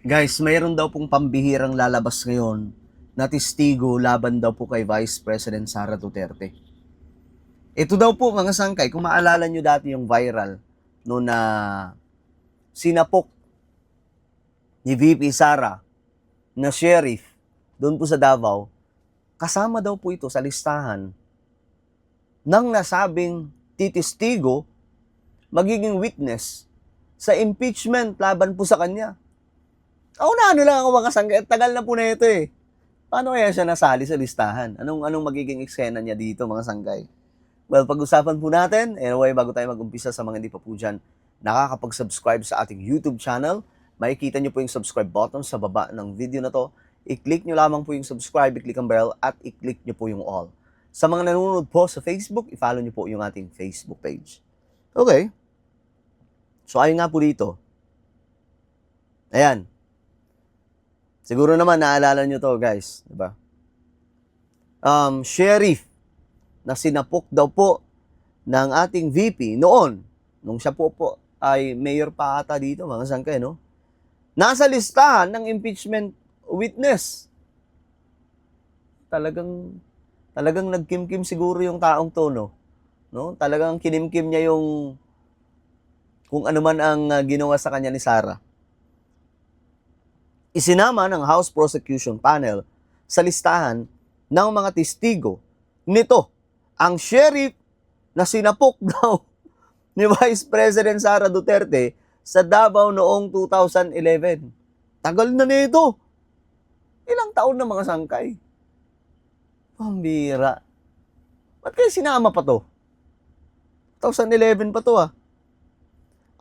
Guys, mayroon daw pong pambihirang lalabas ngayon na testigo laban daw po kay Vice President Sara Duterte. Ito daw po mga sangkay, kung maalala nyo dati yung viral no na sinapok ni VP Sara na sheriff doon po sa Davao, kasama daw po ito sa listahan ng nasabing titistigo magiging witness sa impeachment laban po sa kanya. Ano lang ako mga sangkay, tagal na po na ito eh. Paano kaya siya nasali sa listahan? Anong magiging eksena niya dito mga sangkay? Well, pag-usapan po natin. Anyway, bago tayo mag-umpisa sa mga hindi pa po dyan nakakapag-subscribe sa ating YouTube channel, makikita nyo po yung subscribe button sa baba ng video na to. I-click nyo lamang po yung subscribe, i-click ang bell, at i-click nyo po yung all. Sa mga nanonood po sa Facebook, i-follow nyo po yung ating Facebook page. Okay. So, ayun nga po dito. Ayan. Siguro naman naalala nyo to guys, di ba? Sheriff na sinapok daw po ng ating VP noon, nung siya po ay mayor pa ata dito, mga sangkay, no? Nasa listahan ng impeachment witness. Talagang nagkimkim siguro yung taong to, no? Talagang kinimkim niya yung kung ano man ang ginawa sa kanya ni Sara. Isinama ng House Prosecution Panel sa listahan ng mga testigo nito ang sheriff na sinapok daw ni Vice President Sara Duterte sa Davao noong 2011. Tagal na nito. Ilang taon na mga sangkay. Pambira. Ba't kaya sinama pa to? 2011 pa to ah.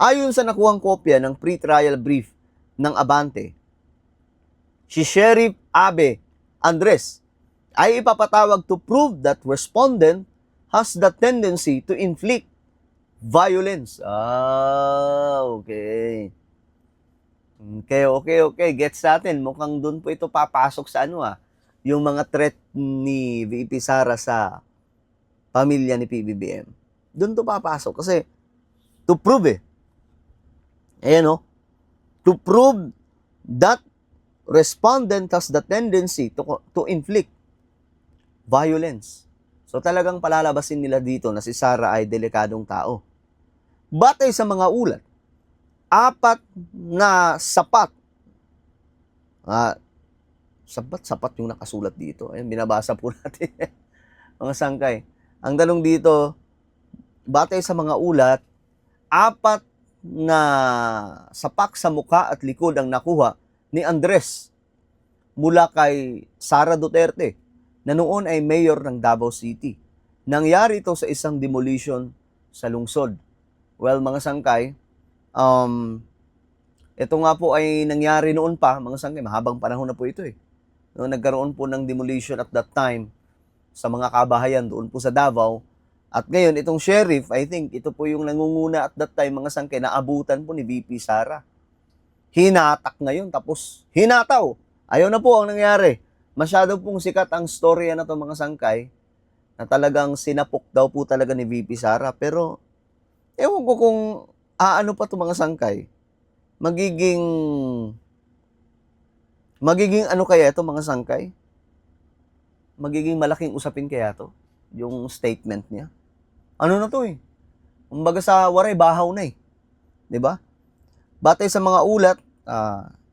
Ayon sa nakuhang kopya ng pre-trial brief ng Abante, si Sheriff Abe Andres ay ipapatawag to prove that respondent has the tendency to inflict violence. Okay. Okay. Gets natin. Mukhang doon po ito papasok sa yung mga threat ni VP Sara sa pamilya ni PBBM. Doon to papasok kasi to prove Ayan to prove that respondent has the tendency to inflict violence. So talagang palalabasin nila dito na si Sara ay delikadong tao. Batay sa mga ulat, 4 na sapat. Sapat yung nakasulat dito. Ayun, binabasa po natin. Mga sangkay. Ang tanong dito, batay sa mga ulat, 4 na sapak sa mukha at likod ang nakuha ni Andres mula kay Sara Duterte na noon ay mayor ng Davao City. Nangyari ito sa isang demolition sa lungsod. Well, mga sangkay, ito nga po ay nangyari noon pa, mga sangkay, mahabang panahon na po ito No, nagkaroon po ng demolition at that time sa mga kabahayan doon po sa Davao. At ngayon, itong sheriff, I think, ito po yung nangunguna at that time, mga sangkay, naabutan po ni VP Sara. Hinatak ngayon, tapos hinataw. Ayaw na po ang nangyari. Masyado pong sikat ang storya na to mga sangkay, na talagang sinapok daw po talaga ni VP Sara. Pero, ewan ko kung ano pa to mga sangkay. Magiging ano kaya ito mga sangkay? Magiging malaking usapin kaya to? Yung statement niya. Ano na to Kumbaga sa waray, bahaw na Diba? Batay sa mga ulat,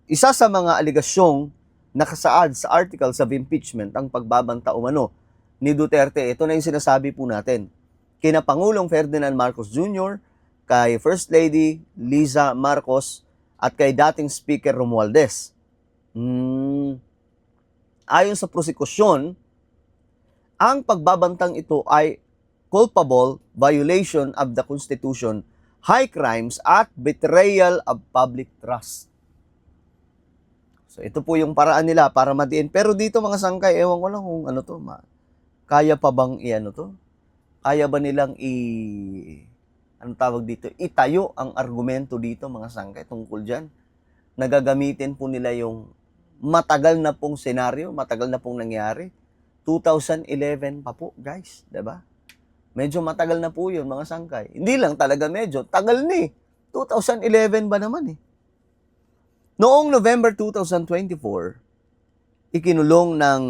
isa sa mga aligasyong nakasaad sa articles of impeachment ang pagbabanta umano ni Duterte. Ito na yung sinasabi po natin. Kina Pangulong Ferdinand Marcos Jr., kay First Lady Liza Marcos, at kay dating Speaker Romualdez. Ayon sa prosekusyon, ang pagbabantang ito ay culpable violation of the Constitution, high crimes, at betrayal of public trust. So, ito po yung paraan nila para madiin. Pero dito mga sangkay, ewan ko lang kung kaya pa bang to? Kaya ba nilang itayo ang argumento dito mga sangkay tungkol dyan? Nagagamitin po nila yung matagal na pong senaryo, matagal na pong nangyari. 2011 pa po, guys. Diba? Medyo matagal na po yun, mga sangkay. Hindi lang talaga medyo, tagal 2011 ba naman Noong November 2024, ikinulong ng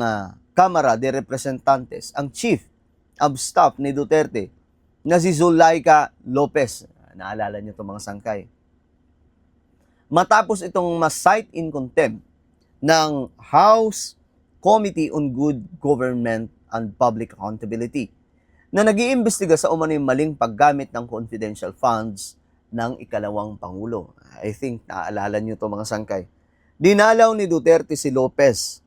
Kamara de Representantes ang Chief of Staff ni Duterte na si Zulaika Lopez. Naalala niyo itong mga sangkay. Matapos itong ma-cite in contempt ng House Committee on Good Government and Public Accountability na nag-iimbestiga sa umano'y maling paggamit ng confidential funds ng ikalawang Pangulo. I think naaalala niyo itong mga sangkay. Dinalaw ni Duterte si Lopez.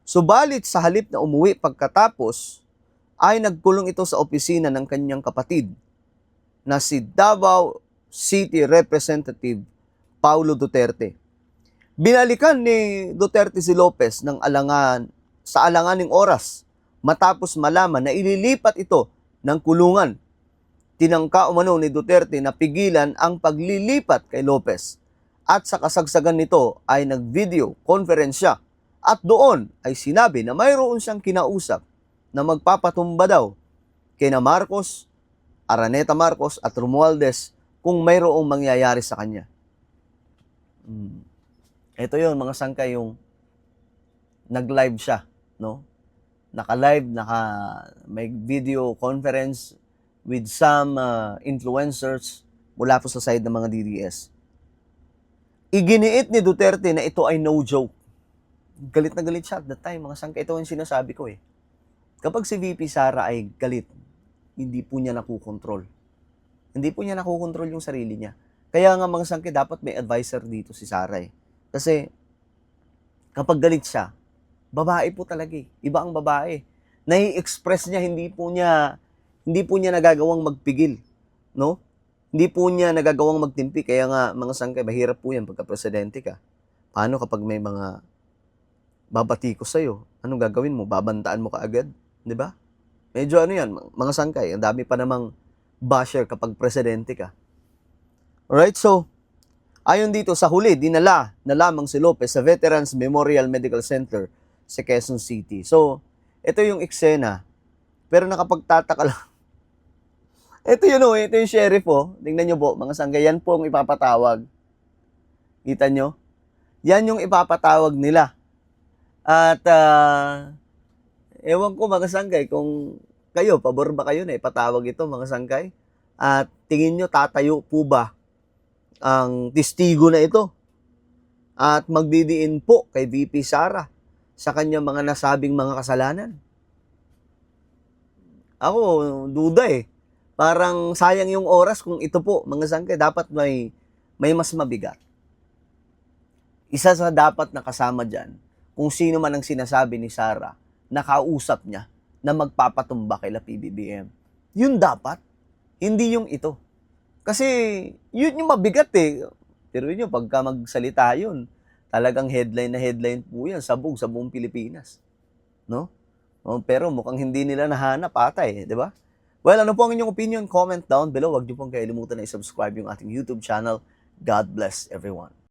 Subalit sa halip na umuwi pagkatapos, ay nagkulong ito sa opisina ng kanyang kapatid na si Davao City Representative Paulo Duterte. Binalikan ni Duterte si Lopez sa alanganing oras matapos malaman na ililipat ito ng kulungan. Tinangka umano ni Duterte na pigilan ang paglilipat kay Lopez at sa kasagsagan nito ay nag-video conference siya at doon ay sinabi na mayroon siyang kinausap na magpapatumba daw kina Marcos, Araneta Marcos at Romualdez kung mayroong mangyayari sa kanya. Ito yun, mga sangkay, yung nag-live siya, no? Naka-live, may video conference with some influencers mula po sa side ng mga DDS. Iginiit ni Duterte na ito ay no joke. Galit na galit siya at that time, mga sangkay. Ito yung sinasabi ko eh. Kapag si VP Sara ay galit, hindi po niya nakukontrol. Hindi po niya nakukontrol yung sarili niya. Kaya nga mga sangkay, dapat may advisor dito si Sara eh. Kasi kapag galit siya, babae po talaga eh. Iba ang babae. Nai-express niya, hindi po niya nagagawang magpigil, no? Hindi po niya nagagawang magtimpi. Kaya nga mga sangkay, mahirap po yan pagka presidente ka. Paano kapag may mga babatiko sa'yo? Anong gagawin mo? Babantaan mo kaagad? Di ba? Medyo ano yan, mga sangkay. Ang dami pa namang basher kapag presidente ka. Alright, so, ayon dito sa huli, dinala na lamang si Lopez sa Veterans Memorial Medical Center sa Quezon City. So, ito yung eksena. Pero nakapagtataka lang. Ito yun oh, ito yung sheriff oh. Tingnan nyo po, mga sangkay, yan po ang ipapatawag. Kita nyo? Yan yung ipapatawag nila. At, ewan ko mga sangkay, kung kayo, pabor ba kayo na ipatawag ito mga sangkay? At tingin nyo, tatayo po ba ang testigo na ito? At magdidiin po kay VP Sara sa kanyang mga nasabing mga kasalanan? Ako, duda eh. Parang sayang yung oras kung ito po, mga sangkay, dapat may mas mabigat. Isa sa dapat na kasama dyan, kung sino man ang sinasabi ni Sara, nakausap niya na magpapatumba kay PBBM. Yun dapat, hindi yung ito. Kasi yun yung mabigat eh. Pero yun, pagka magsalita yun, talagang headline na headline po yan, sabog sa buong Pilipinas. No? Pero mukhang hindi nila nahanap atay, di ba? Well, ano po ang inyong opinion? Comment down below. Huwag niyo pong kalimutan na i-subscribe yung ating YouTube channel. God bless everyone.